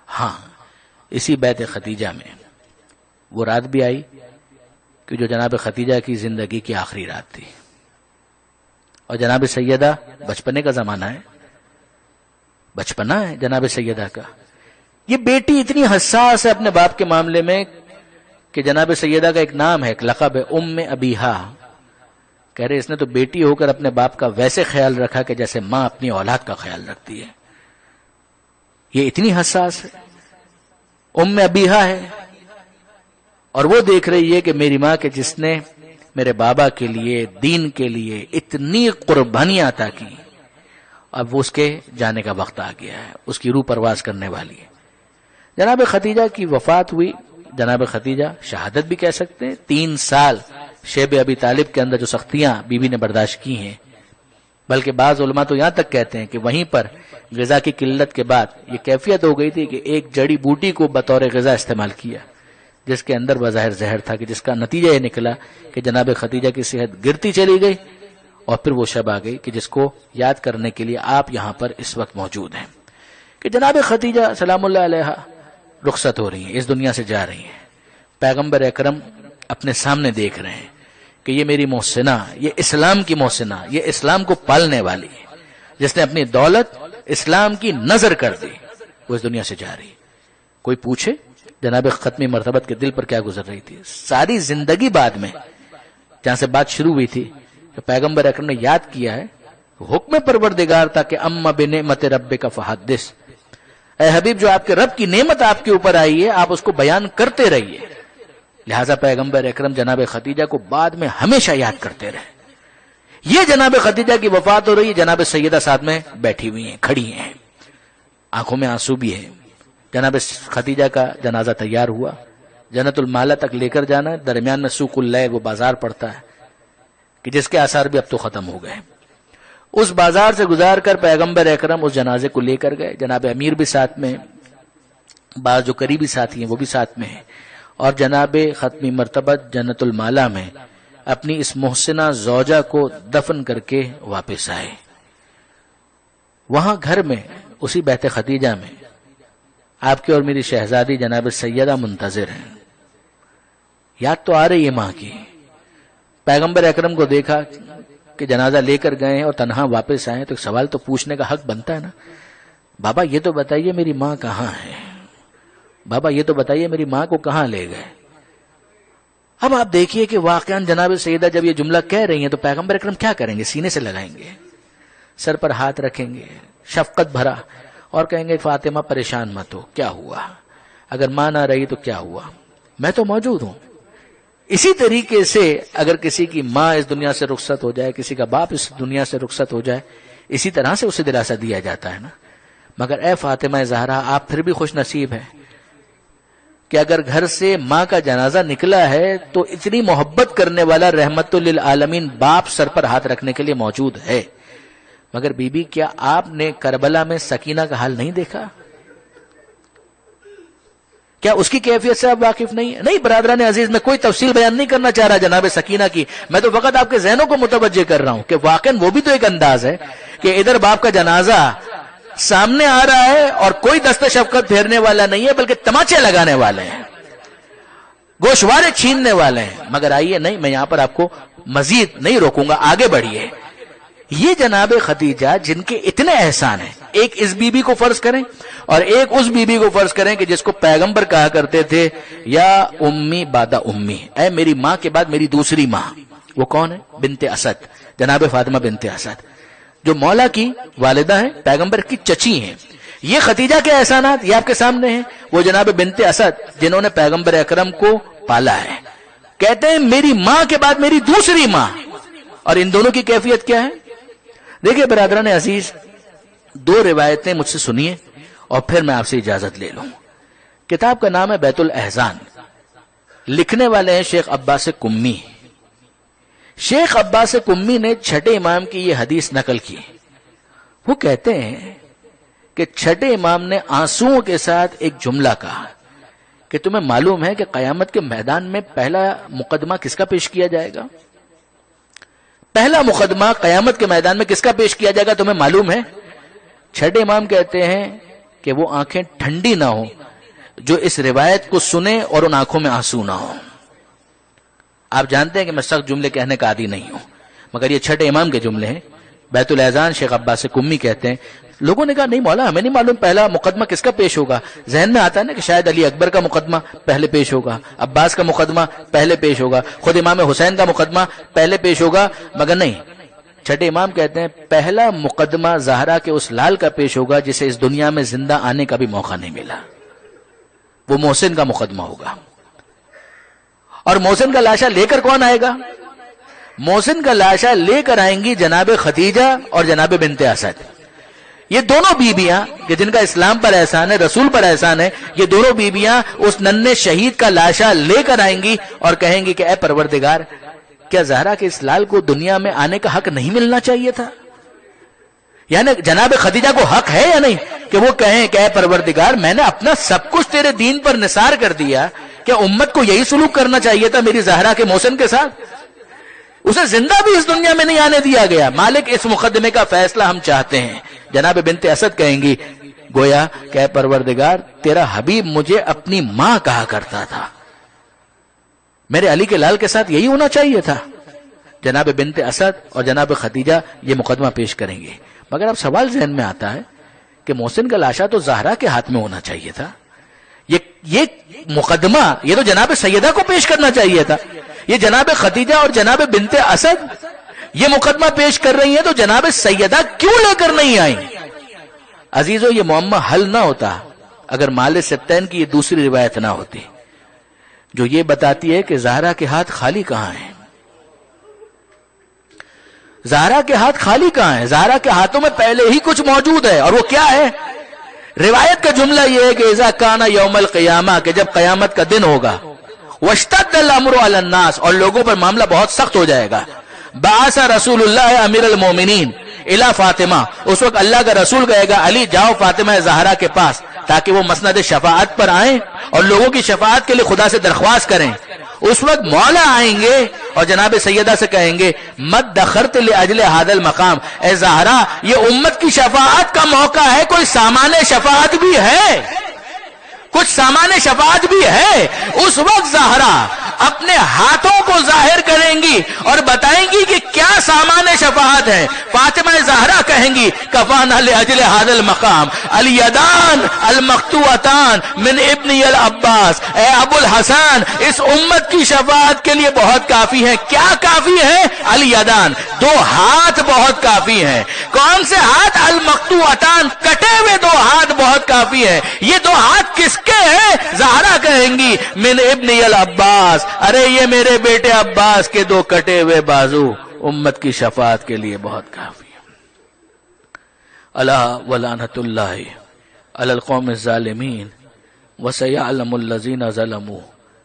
ہاں اسی بیت ختیجہ میں وہ رات بھی آئی کہ جو جناب ختیجہ کی زندگی کی آخری رات تھی، اور جناب سیدہ بچپنے کا زمانہ ہے، بچپنا ہے جناب سیدہ کا. یہ بیٹی اتنی حساس ہے اپنے باپ کے معاملے میں کہ جناب سیدہ کا ایک نام ہے، ایک لقب ہے، ام ابیہا. کہہ رہے اس نے تو بیٹی ہو کر اپنے باپ کا ویسے خیال رکھا کہ جیسے ماں اپنی اولاد کا خیال رکھتی ہے. یہ اتنی حساس ہے، ام ابیہا ہے، اور وہ دیکھ رہی ہے کہ میری ماں کے جس نے میرے بابا کے لیے، دین کے لیے اتنی قربانیاں عطا کی، اب وہ اس کے جانے کا وقت آ گیا ہے، اس کی روح پرواز کرنے والی ہے. جناب ختیجہ کی وفات ہوئی. جناب ختیجہ شہادت بھی کہہ سکتے ہیں. 3 سال شیب ابی طالب کے اندر جو سختیاں بیوی نے برداشت کی ہیں، بلکہ بعض علماء تو یہاں تک کہتے ہیں کہ وہیں پر غذا کی قلت کے بعد یہ کیفیت ہو گئی تھی کہ ایک جڑی بوٹی کو بطور غذا استعمال کیا، جس کے اندر بظاہر زہر تھا، کہ جس کا نتیجہ یہ نکلا کہ جناب ختیجہ کی صحت گرتی چلی گئی. اور پھر وہ شب آ گئی کہ جس کو یاد کرنے کے لیے آپ یہاں پر اس وقت موجود ہیں، کہ جناب ختیجہ سلام اللہ علیہا رخصت ہو رہی ہیں، اس دنیا سے جا رہی ہیں. پیغمبر اکرم اپنے سامنے دیکھ رہے ہیں کہ یہ میری محسنہ، یہ اسلام کی محسنہ، یہ اسلام کو پالنے والی ہے، جس نے اپنی دولت اسلام کی نظر کر دی، وہ اس دنیا سے جا رہی. کوئی پوچھے جناب ختمی مرتبت کے دل پر کیا گزر رہی تھی؟ ساری زندگی بعد میں جہاں سے بات شروع ہوئی تھی کہ پیغمبر اکرم نے یاد کیا ہے، حکم پروردگار تھا کہ اما بنعمت ربک فحدث، اے حبیب جو آپ کے رب کی نعمت آپ کے اوپر آئی ہے آپ اس کو بیان کرتے رہیے. لہذا پیغمبر اکرم جناب ختیجہ کو بعد میں ہمیشہ یاد کرتے رہے. یہ جناب ختیجہ کی وفات ہو رہی ہے، جناب سیدہ ساتھ میں بیٹھی ہوئی ہیں، کھڑی ہیں، آنکھوں میں آنسو بھی ہے. جناب ختیجہ کا جنازہ تیار ہوا، جنت المالا تک لے کر جانا ہے. درمیان میں سوق اللیل وہ بازار پڑتا ہے کہ جس کے آثار بھی اب تو ختم ہو گئے. اس بازار سے گزار کر پیغمبر اکرم اس جنازے کو لے کر گئے. جناب امیر بھی ساتھ میں، بعض جو قریبی ساتھی ہیں وہ بھی ساتھ میں ہیں، اور جناب ختمی مرتبت جنت المالا میں اپنی اس محسنہ زوجہ کو دفن کر کے واپس آئے. وہاں گھر میں اسی بیت ختیجہ میں آپ کی اور میری شہزادی جناب سیدہ منتظر ہیں. یاد تو آ رہی ہے ماں کی. پیغمبر اکرم کو دیکھا کہ جنازہ لے کر گئے ہیں اور تنہا واپس آئے تو ایک سوال تو پوچھنے کا حق بنتا ہے نا، بابا یہ تو بتائیے میری ماں کہاں ہے، بابا یہ تو بتائیے میری ماں کو کہاں لے گئے. اب آپ دیکھیے کہ واقعاً جناب سیدہ جب یہ جملہ کہہ رہی ہیں تو پیغمبر اکرم کیا کریں گے؟ سینے سے لگائیں گے، سر پر ہاتھ رکھیں گے شفقت بھرا، اور کہیں گے فاطمہ پریشان مت ہو، کیا ہوا؟ اگر ماں نہ رہی تو کیا ہوا، میں تو موجود ہوں. اسی طریقے سے اگر کسی کی ماں اس دنیا سے رخصت ہو جائے، کسی کا باپ اس دنیا سے رخصت ہو جائے، اسی طرح سے اسے دلاسا دیا جاتا ہے نا. مگر اے فاطمہ زہرا آپ پھر بھی خوش نصیب ہیں کہ اگر گھر سے ماں کا جنازہ نکلا ہے تو اتنی محبت کرنے والا رحمت للعالمین باپ سر پر ہاتھ رکھنے کے لیے موجود ہے. مگر بی بی کیا آپ نے کربلا میں سکینہ کا حال نہیں دیکھا؟ کیا اس کی کیفیت سے آپ واقف نہیں ہیں؟ نہیں برادران عزیز، میں کوئی تفصیل بیان نہیں کرنا چاہ رہا جناب سکینہ کی، میں تو فقط آپ کے ذہنوں کو متوجہ کر رہا ہوں کہ واقعاً وہ بھی تو ایک انداز ہے کہ ادھر باپ کا جنازہ سامنے آ رہا ہے اور کوئی دست شفقت پھیرنے والا نہیں ہے، بلکہ تماچے لگانے والے ہیں، گوشوارے چھیننے والے ہیں. مگر آئیے، نہیں میں یہاں پر آپ کو مزید نہیں روکوں گا، آگے بڑھیے. یہ جناب ختیجہ جن کے اتنے احسان ہیں، ایک اس بی بی کو فرض کریں اور ایک اس بی بی کو فرض کریں کہ جس کو پیغمبر کہا کرتے تھے یا امی بعد امی، اے میری ماں کے بعد میری دوسری ماں. وہ کون ہے؟ بنت اسد، جناب فاطمہ بنت اسد، جو مولا کی والدہ ہیں، پیغمبر کی چچی ہیں. یہ ختیجہ کے احسانات یہ آپ کے سامنے ہیں. وہ جناب بنت اسد جنہوں نے پیغمبر اکرم کو پالا ہے، کہتے ہیں میری ماں کے بعد میری دوسری ماں. اور ان دونوں کی کیفیت کیا ہے؟ دیکھیں برادران عزیز، 2 روایتیں مجھ سے سنیے اور پھر میں آپ سے اجازت لے لوں. کتاب کا نام ہے بیت الاحزان، لکھنے والے ہیں شیخ عباس کمی. شیخ عباس کمی نے چھٹے امام کی یہ حدیث نقل کی. وہ کہتے ہیں کہ چھٹے امام نے آنسوؤں کے ساتھ ایک جملہ کہا کہ تمہیں معلوم ہے کہ قیامت کے میدان میں پہلا مقدمہ کس کا پیش کیا جائے گا؟ پہلا مقدمہ قیامت کے میدان میں کس کا پیش کیا جائے گا تمہیں معلوم ہے؟ چھٹے امام کہتے ہیں کہ وہ آنکھیں ٹھنڈی نہ ہوں جو اس روایت کو سنے اور ان آنکھوں میں آنسو نہ ہو۔ آپ جانتے ہیں کہ میں سخت جملے کہنے کا عادی نہیں ہوں، مگر یہ چھٹے امام کے جملے ہیں۔ بیت الاذان شیخ عباس قمی کہتے ہیں، لوگوں نے کہا نہیں مولا ہمیں نہیں معلوم پہلا مقدمہ کس کا پیش ہوگا۔ ذہن میں آتا ہے نا کہ شاید علی اکبر کا مقدمہ پہلے پیش ہوگا، عباس کا مقدمہ پہلے پیش ہوگا، خود امام حسین کا مقدمہ پہلے پیش ہوگا، مگر نہیں، چھٹے امام کہتے ہیں پہلا مقدمہ زہرا کے اس لال کا پیش ہوگا جسے اس دنیا میں زندہ آنے کا بھی موقع نہیں ملا، وہ محسن کا مقدمہ ہوگا۔ اور محسن کا لاشا لے کر کون آئے گا؟ محسن کا لاشا لے کر آئیں گی جناب خدیجہ اور جناب بنت اسد۔ یہ دونوں بیویاں کہ جن کا اسلام پر احسان ہے، رسول پر احسان ہے، یہ دونوں بیویاں اس ننھے شہید کا لاشا لے کر آئیں گی اور کہیں گی کہ اے پروردگار، کیا زہرا کے اس لال کو دنیا میں آنے کا حق نہیں ملنا چاہیے تھا؟ یعنی جناب خدیجہ کو حق ہے یا نہیں کہ وہ کہیں کہ اے پروردگار میں نے اپنا سب کچھ تیرے دین پر نثار کر دیا، کیا امت کو یہی سلوک کرنا چاہیے تھا میری زہرا کے محسن کے ساتھ؟ اسے زندہ بھی اس دنیا میں نہیں آنے دیا گیا۔ مالک اس مقدمے کا فیصلہ ہم چاہتے ہیں۔ جناب بنت اسد کہیں گی گویا کہ اے پروردگار تیرا حبیب مجھے اپنی ماں کہا کرتا تھا، میرے علی کے لال کے ساتھ یہی ہونا چاہیے تھا۔ جناب بنت اسد اور جناب خدیجہ یہ مقدمہ پیش کریں گے، مگر اب سوال ذہن میں آتا ہے کہ محسن کا لاشا تو زہرا کے ہاتھ میں ہونا چاہیے تھا، یہ مقدمہ یہ تو جناب سیدہ کو پیش کرنا چاہیے تھا۔ یہ جناب خدیجہ اور جناب بنت اسد یہ مقدمہ پیش کر رہی ہیں تو جناب سیدہ کیوں لے کر نہیں آئیں؟ عزیزو یہ معمہ حل نہ ہوتا اگر مال سبتین کی یہ دوسری روایت نہ ہوتی جو یہ بتاتی ہے کہ زہرا کے ہاتھ خالی کہاں ہیں۔ زہرا کے ہاتھ خالی کہاں ہیں؟ زہرا کے ہاتھوں میں پہلے ہی کچھ موجود ہے، اور وہ کیا ہے؟ روایت کا جملہ یہ ہے کہ اذا کان یوم القیامہ، کہ جب قیامت کا دن ہوگا، واشتد الامر علی الناس، اور لوگوں پر معاملہ بہت سخت ہو جائے گا، بعث رسول اللہ امیر المومنین الی فاطمہ، اس وقت اللہ کا رسول کہے گا علی جاؤ فاطمہ زہرا کے پاس تاکہ وہ مسند شفاعت پر آئیں اور لوگوں کی شفاعت کے لیے خدا سے درخواست کریں۔ اس وقت مولا آئیں گے اور جناب سیدہ سے کہیں گے مد دخرت لاجل هذا المقام، اے زہرا یہ امت کی شفاعت کا موقع ہے، کوئی سامان شفاعت بھی ہے، کچھ سامان شفاعت بھی ہے۔ اس وقت زہرا اپنے ہاتھوں کو ظاہر کریں گی اور بتائیں گی کہ کیا سامان شفاعت ہے۔ فاطمہ زہرا کہیں گی کفانا لاجل هذا المقام الیدان المقطوعتان من ابن العباس، اے ابو الحسن اس امت کی شفاعت کے لیے بہت کافی ہے۔ کیا کافی ہے؟ الیدان، دو ہاتھ بہت کافی ہیں۔ کون سے ہاتھ؟ المقطوعتان، کٹے ہوئے دو ہاتھ بہت کافی ہیں۔ یہ دو ہاتھ کس کے ہیں؟ زہرا کہیں گی من ابن العباس، ارے یہ میرے بیٹے عباس کے دو کٹے ہوئے بازو امت کی شفاعت کے لیے بہت کافی ہے۔ الا ولعنۃ اللہ علی القوم الظالمین وسیعلم الذین ظلموا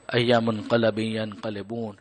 ای منقلب ینقلبون۔